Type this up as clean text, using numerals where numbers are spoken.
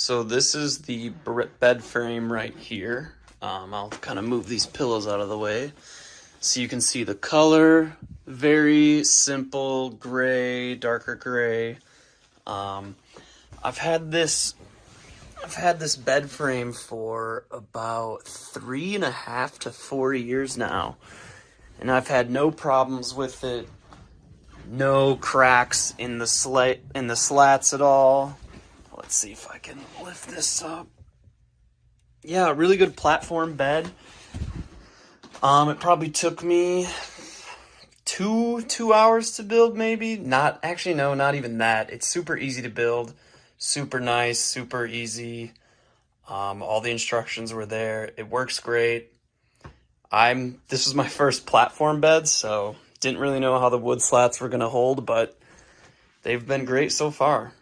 So this is the bed frame right here. I'll kind of move these pillows out of the way so you can see the color. Very simple gray, darker gray. I've had this bed frame for about 3.5 to 4 years now, and I've had no problems with it. No cracks in the slats at all. Let's see if I can lift this up. Yeah, really good platform bed. It probably took me two hours to build, maybe. Not even that. It's super easy to build, super nice, super easy. All the instructions were there. It works great. This was my first platform bed, so didn't really know how the wood slats were gonna hold, but they've been great so far.